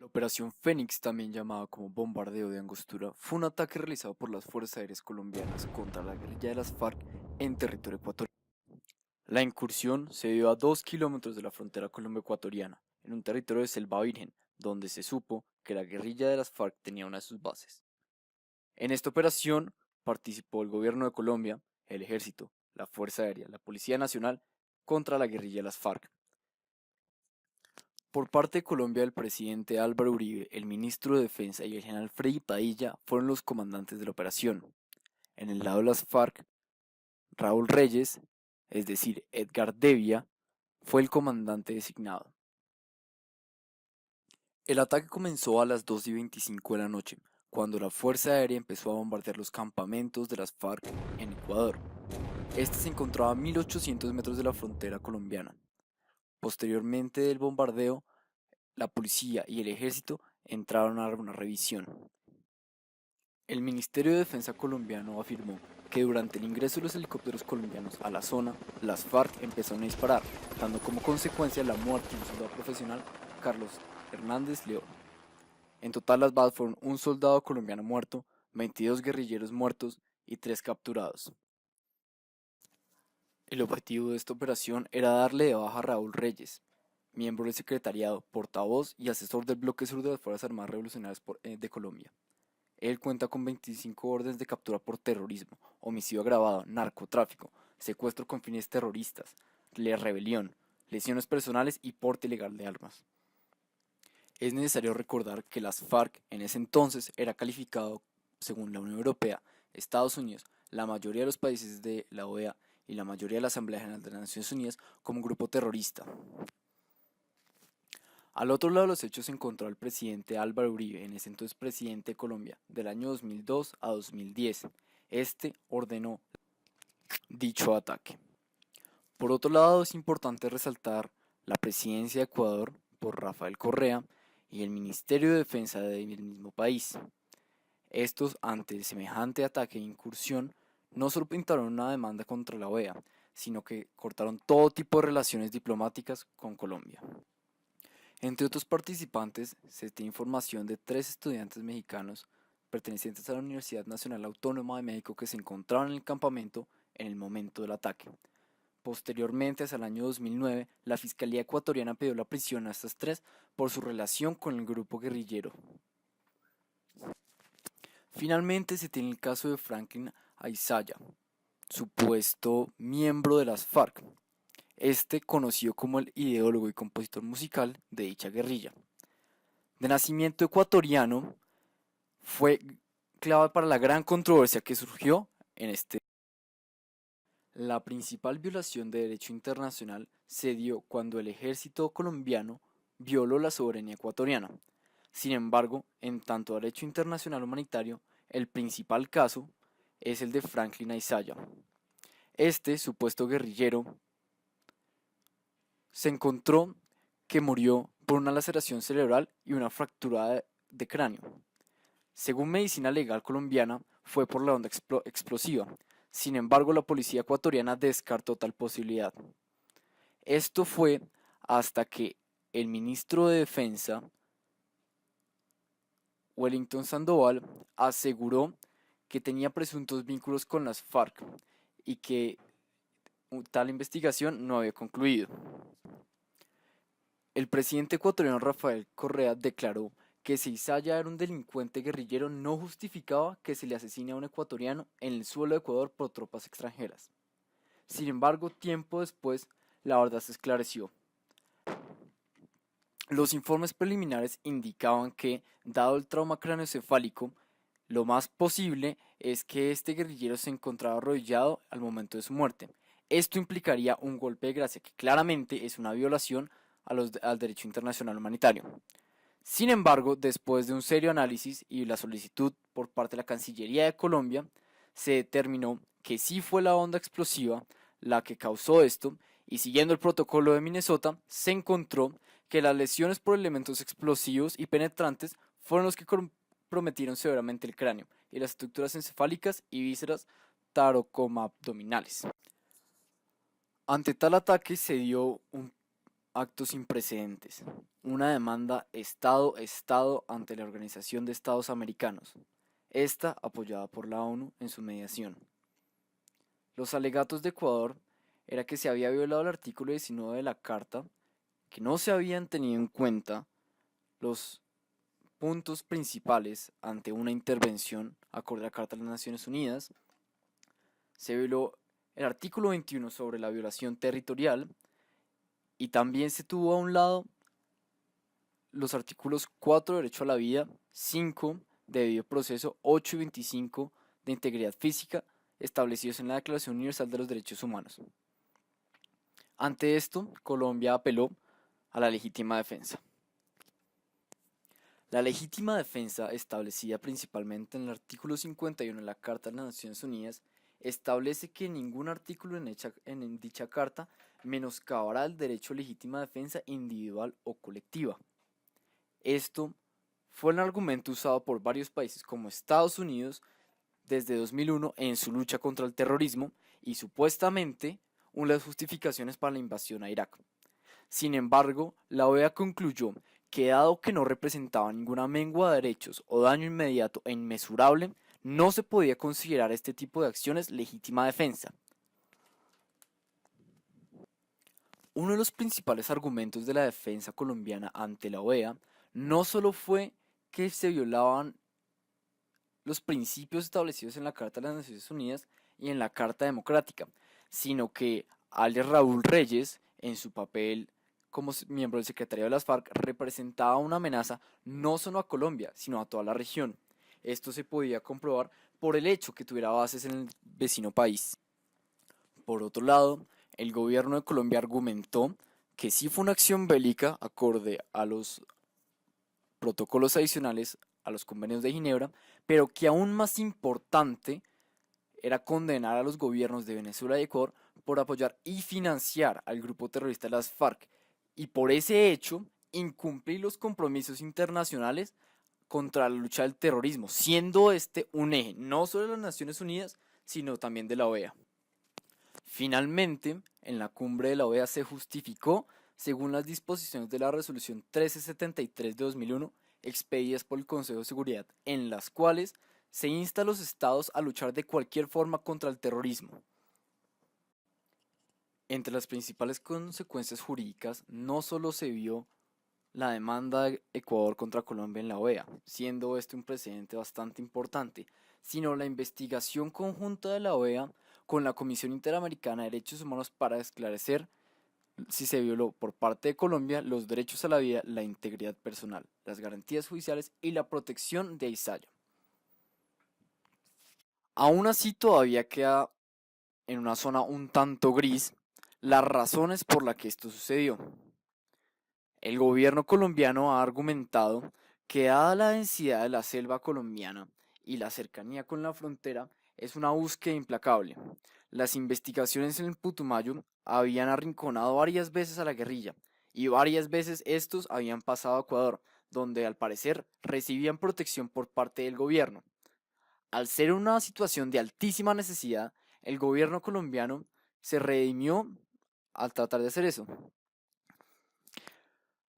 La Operación Fénix, también llamada como Bombardeo de Angostura, fue un ataque realizado por las Fuerzas Aéreas Colombianas contra la guerrilla de las FARC en territorio ecuatoriano. La incursión se dio a 2 kilómetros de la frontera colombo-ecuatoriana, en un territorio de selva virgen, donde se supo que la guerrilla de las FARC tenía una de sus bases. En esta operación participó el gobierno de Colombia, el ejército, la Fuerza Aérea, la Policía Nacional contra la guerrilla de las FARC. Por parte de Colombia, el presidente Álvaro Uribe, el ministro de Defensa y el general Freddy Padilla fueron los comandantes de la operación. En el lado de las FARC, Raúl Reyes, es decir, Edgar Devia, fue el comandante designado. El ataque comenzó a las 2:25 de la noche, cuando la Fuerza Aérea empezó a bombardear los campamentos de las FARC en Ecuador. Este se encontraba a 1800 metros de la frontera colombiana. Posteriormente del bombardeo, la policía y el ejército entraron a dar una revisión. El Ministerio de Defensa colombiano afirmó que durante el ingreso de los helicópteros colombianos a la zona, las FARC empezaron a disparar, dando como consecuencia la muerte de un soldado profesional, Carlos Hernández León. En total las bajas fueron un soldado colombiano muerto, 22 guerrilleros muertos y 3 capturados. El objetivo de esta operación era darle de baja a Raúl Reyes, miembro del secretariado, portavoz y asesor del Bloque Sur de las Fuerzas Armadas Revolucionarias de Colombia. Él cuenta con 25 órdenes de captura por terrorismo, homicidio agravado, narcotráfico, secuestro con fines terroristas, rebelión, lesiones personales y porte ilegal de armas. Es necesario recordar que las FARC en ese entonces era calificado, según la Unión Europea, Estados Unidos, la mayoría de los países de la OEA y la mayoría de la Asamblea General de las Naciones Unidas como un grupo terrorista. Al otro lado de los hechos se encontró al presidente Álvaro Uribe, en ese entonces presidente de Colombia, del año 2002 a 2010. Este ordenó dicho ataque. Por otro lado, es importante resaltar la presidencia de Ecuador por Rafael Correa y el Ministerio de Defensa del mismo país. Estos, ante semejante ataque e incursión, no solo pintaron una demanda contra la OEA, sino que cortaron todo tipo de relaciones diplomáticas con Colombia. Entre otros participantes, se tiene información de 3 estudiantes mexicanos pertenecientes a la Universidad Nacional Autónoma de México que se encontraban en el campamento en el momento del ataque. Posteriormente, hacia el año 2009, la Fiscalía ecuatoriana pidió la prisión a estas 3 por su relación con el grupo guerrillero. Finalmente, se tiene el caso de Franklin Aizaya, supuesto miembro de las FARC, conocido como el ideólogo y compositor musical de dicha guerrilla. De nacimiento ecuatoriano, fue clave para la gran controversia que surgió en este. La principal violación de derecho internacional se dio cuando el ejército colombiano violó la soberanía ecuatoriana. Sin embargo, en tanto a derecho internacional humanitario, el principal caso es el de Franklin Aizaya. Este supuesto guerrillero se encontró que murió por una laceración cerebral y una fractura de cráneo. Según medicina legal colombiana, fue por la onda explosiva. Sin embargo, la policía ecuatoriana descartó tal posibilidad. Esto fue hasta que el ministro de Defensa, Wellington Sandoval, aseguró que tenía presuntos vínculos con las FARC y que tal investigación no había concluido. El presidente ecuatoriano Rafael Correa declaró que si Isaya era un delincuente guerrillero no justificaba que se le asesine a un ecuatoriano en el suelo de Ecuador por tropas extranjeras. Sin embargo, tiempo después, la verdad se esclareció. Los informes preliminares indicaban que, dado el trauma craneoencefálico, lo más posible es que este guerrillero se encontraba arrodillado al momento de su muerte. Esto implicaría un golpe de gracia que claramente es una violación al derecho internacional humanitario. Sin embargo, después de un serio análisis y la solicitud por parte de la Cancillería de Colombia, se determinó que sí fue la onda explosiva la que causó esto y siguiendo el protocolo de Minnesota, se encontró que las lesiones por elementos explosivos y penetrantes fueron los que comprometieron severamente el cráneo y las estructuras encefálicas y vísceras tarocomabdominales. Ante tal ataque se dio un acto sin precedentes, una demanda Estado-Estado ante la Organización de Estados Americanos, esta apoyada por la ONU en su mediación. Los alegatos de Ecuador era que se había violado el artículo 19 de la Carta, que no se habían tenido en cuenta los puntos principales ante una intervención acorde a la Carta de las Naciones Unidas. Se violó el artículo 21 sobre la violación territorial y también se tuvo a un lado los artículos 4 derecho a la vida, 5 de debido proceso, 8 y 25 de integridad física establecidos en la Declaración Universal de los Derechos Humanos. Ante esto, Colombia apeló a la legítima defensa. La legítima defensa, establecida principalmente en el artículo 51 de la Carta de las Naciones Unidas, establece que ningún artículo en dicha carta menoscabará el derecho a legítima defensa individual o colectiva. Esto fue un argumento usado por varios países como Estados Unidos desde 2001 en su lucha contra el terrorismo y supuestamente una de las justificaciones para la invasión a Irak. Sin embargo, la OEA concluyó que dado que no representaba ninguna mengua de derechos o daño inmediato e inmesurable, no se podía considerar este tipo de acciones legítima defensa. Uno de los principales argumentos de la defensa colombiana ante la OEA no solo fue que se violaban los principios establecidos en la Carta de las Naciones Unidas y en la Carta Democrática, sino que alias Raúl Reyes, en su papel como miembro del secretariado de las FARC, representaba una amenaza no solo a Colombia, sino a toda la región. Esto se podía comprobar por el hecho que tuviera bases en el vecino país. Por otro lado, el gobierno de Colombia argumentó que sí fue una acción bélica acorde a los protocolos adicionales a los convenios de Ginebra, pero que aún más importante era condenar a los gobiernos de Venezuela y Ecuador por apoyar y financiar al grupo terrorista de las FARC y por ese hecho incumplir los compromisos internacionales contra la lucha del terrorismo, siendo este un eje no solo de las Naciones Unidas, sino también de la OEA. Finalmente, en la cumbre de la OEA se justificó según las disposiciones de la resolución 1373 de 2001 expedidas por el Consejo de Seguridad, en las cuales se insta a los estados a luchar de cualquier forma contra el terrorismo. Entre las principales consecuencias jurídicas no solo se vio la demanda de Ecuador contra Colombia en la OEA, siendo este un precedente bastante importante, sino la investigación conjunta de la OEA con la Comisión Interamericana de Derechos Humanos para esclarecer si se violó por parte de Colombia los derechos a la vida, la integridad personal, las garantías judiciales y la protección de Isaya. Aún así todavía queda en una zona un tanto gris las razones por las que esto sucedió. El gobierno colombiano ha argumentado que dada la densidad de la selva colombiana y la cercanía con la frontera es una búsqueda implacable. Las investigaciones en el Putumayo habían arrinconado varias veces a la guerrilla y varias veces estos habían pasado a Ecuador, donde al parecer recibían protección por parte del gobierno. Al ser una situación de altísima necesidad, el gobierno colombiano se redimió al tratar de hacer eso.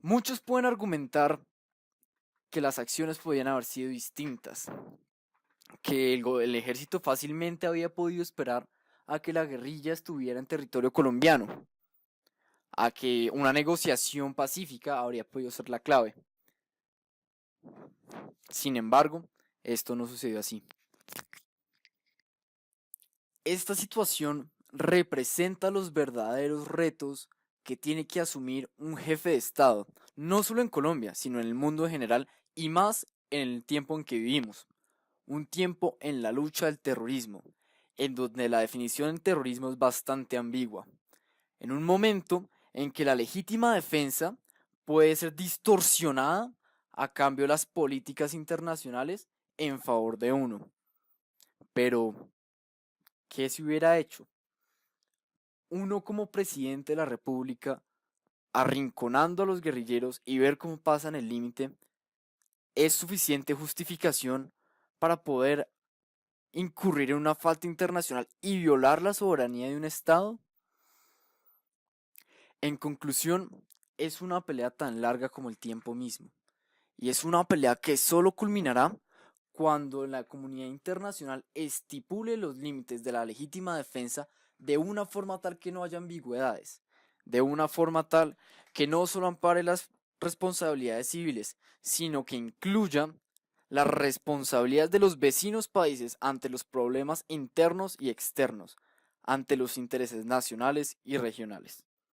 Muchos pueden argumentar que las acciones podían haber sido distintas, que el ejército fácilmente había podido esperar a que la guerrilla estuviera en territorio colombiano, a que una negociación pacífica habría podido ser la clave. Sin embargo, esto no sucedió así. Esta situación representa los verdaderos retos que tiene que asumir un jefe de Estado, no solo en Colombia, sino en el mundo en general y más en el tiempo en que vivimos. Un tiempo en la lucha del terrorismo, en donde la definición del terrorismo es bastante ambigua. En un momento en que la legítima defensa puede ser distorsionada a cambio de las políticas internacionales en favor de uno. Pero, ¿qué se hubiera hecho? Uno como presidente de la República, arrinconando a los guerrilleros y ver cómo pasan el límite, ¿es suficiente justificación para poder incurrir en una falta internacional y violar la soberanía de un Estado? En conclusión, es una pelea tan larga como el tiempo mismo, y es una pelea que solo culminará cuando la comunidad internacional estipule los límites de la legítima defensa de una forma tal que no haya ambigüedades, de una forma tal que no solo ampare las responsabilidades civiles, sino que incluya las responsabilidades de los vecinos países ante los problemas internos y externos, ante los intereses nacionales y regionales.